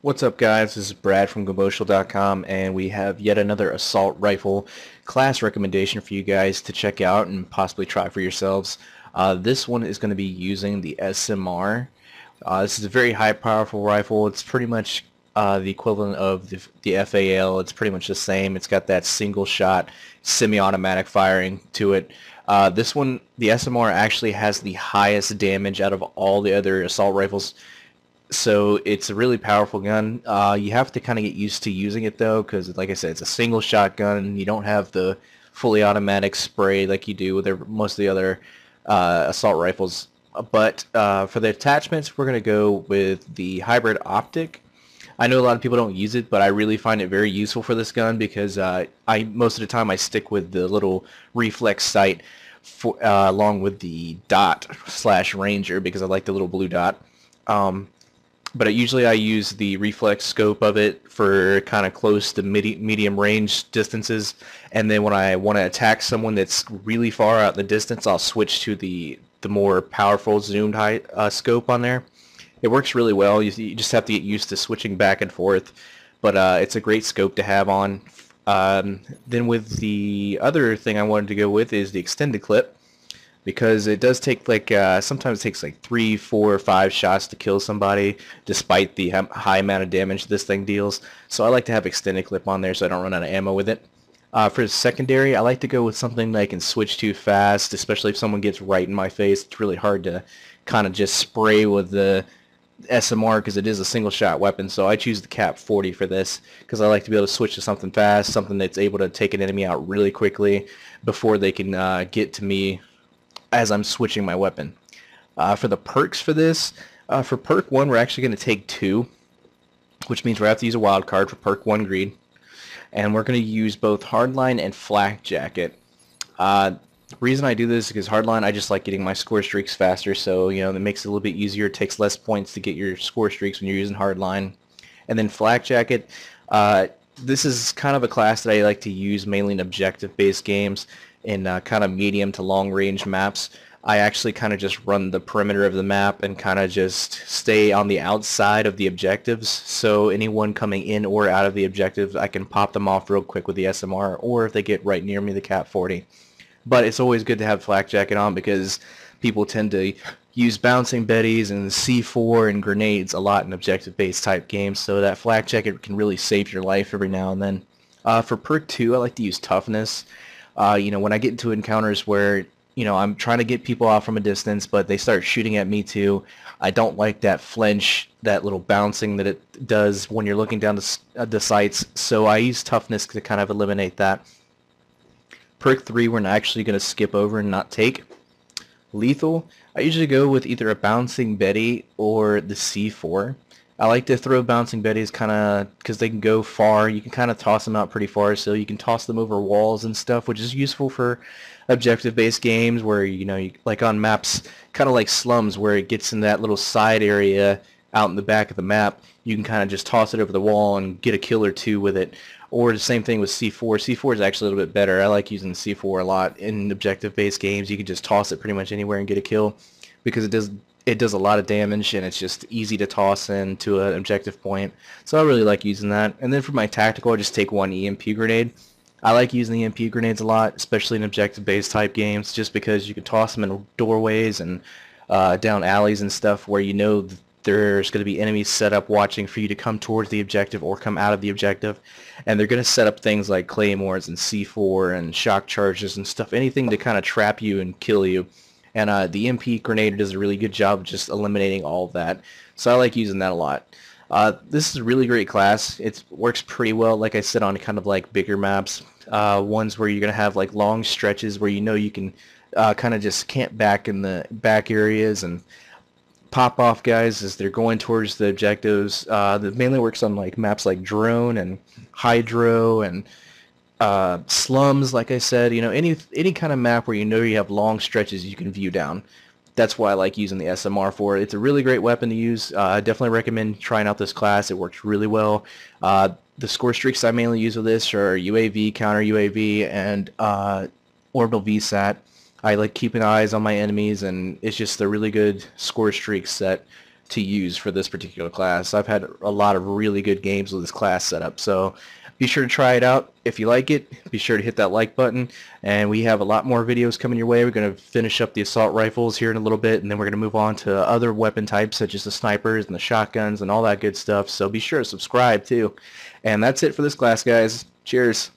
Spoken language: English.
What's up, guys? This is Brad from Gobotial.com, and we have yet another assault rifle class recommendation for you guys to check out and possibly try for yourselves. This one is going to be using the SMR. This is a very high powerful rifle. It's pretty much the equivalent of the FAL. It's pretty much the same. It's got that single shot semi-automatic firing to it. This one, the SMR, actually has the highest damage out of all the other assault rifles, so it's a really powerful gun. You have to kind of get used to using it though, because like I said, it's a single shotgun and you don't have the fully automatic spray like you do with most of the other assault rifles. But for the attachments, we're going to go with the hybrid optic. I know a lot of people don't use it, but I really find it very useful for this gun because I most of the time I stick with the little reflex sight along with the dot slash ranger because I like the little blue dot. But usually I use the reflex scope of it for kind of close to medium range distances, and then when I want to attack someone that's really far out in the distance, I'll switch to the more powerful zoomed height scope on there. It works really well. You just have to get used to switching back and forth, but it's a great scope to have on. Then with the other thing I wanted to go with is the extended clip, because it does take like sometimes it takes like 3, 4, 5 shots to kill somebody despite the high amount of damage this thing deals. So I like to have extended clip on there so I don't run out of ammo with it. For the secondary, I like to go with something that I can switch to fast, especially if someone gets right in my face. It's really hard to kind of just spray with the SMR because it is a single shot weapon. So I choose the Cap 40 for this because I like to be able to switch to something fast, something that's able to take an enemy out really quickly before they can get to me as I'm switching my weapon. For the perks for this, for perk 1 we're actually going to take 2, which means we have to use a wild card for perk 1 greed, and we're going to use both hardline and flak jacket. The reason I do this is because hardline, I just like getting my score streaks faster, so you know it makes it a little bit easier. It takes less points to get your score streaks when you're using hardline. And then flak jacket, this is kind of a class that I like to use mainly in objective-based games in kind of medium to long-range maps. I actually kind of just run the perimeter of the map and kind of just stay on the outside of the objectives, so anyone coming in or out of the objectives, I can pop them off real quick with the SMR, or if they get right near me, the Cap 40. But it's always good to have flak jacket on because people tend to use bouncing betties and C4 and grenades a lot in objective-based type games, so that flak jacket can really save your life every now and then. For perk 2, I like to use toughness. When I get into encounters where, I'm trying to get people off from a distance, but they start shooting at me too, I don't like that flinch, that little bouncing that it does when you're looking down the sights, so I use toughness to kind of eliminate that. Perk 3 we're actually going to skip over and not take. Lethal, I usually go with either a bouncing Betty or the C4. I like to throw bouncing betties kind of because they can go far. You can kind of toss them out pretty far, so you can toss them over walls and stuff, which is useful for objective-based games where, like on maps, kind of like slums, where it gets in that little side area out in the back of the map. You can kind of just toss it over the wall and get a kill or two with it. Or the same thing with C4. C4 is actually a little bit better. I like using C4 a lot in objective-based games. You can just toss it pretty much anywhere and get a kill because it does a lot of damage, and it's just easy to toss into an objective point. So I really like using that. And then for my tactical, I just take one EMP grenade. I like using EMP grenades a lot, especially in objective-based type games, just because you can toss them in doorways and down alleys and stuff where there's going to be enemies set up watching for you to come towards the objective or come out of the objective, and they're going to set up things like claymores and C4 and shock charges and stuff, anything to kind of trap you and kill you. And the EMP grenade does a really good job of just eliminating all of that. So I like using that a lot. This is a really great class. It works pretty well, like I said, on kind of like bigger maps. Ones where you're going to have like long stretches where you can kind of just camp back in the back areas and pop off guys as they're going towards the objectives. That mainly works on like maps like Drone and Hydro and slums, like I said, any kind of map where you have long stretches you can view down. That's why I like using the SMR for it. It's a really great weapon to use. I definitely recommend trying out this class. It works really well. The score streaks I mainly use with this are UAV, counter UAV, and orbital VSAT. I like keeping eyes on my enemies, and it's just a really good score streaks that to use for this particular class. I've had a lot of really good games with this class setup, so be sure to try it out. If you like it, be sure to hit that like button, and we have a lot more videos coming your way. We're going to finish up the assault rifles here in a little bit, and then we're going to move on to other weapon types such as the snipers and the shotguns and all that good stuff, so be sure to subscribe too. And that's it for this class, guys. Cheers.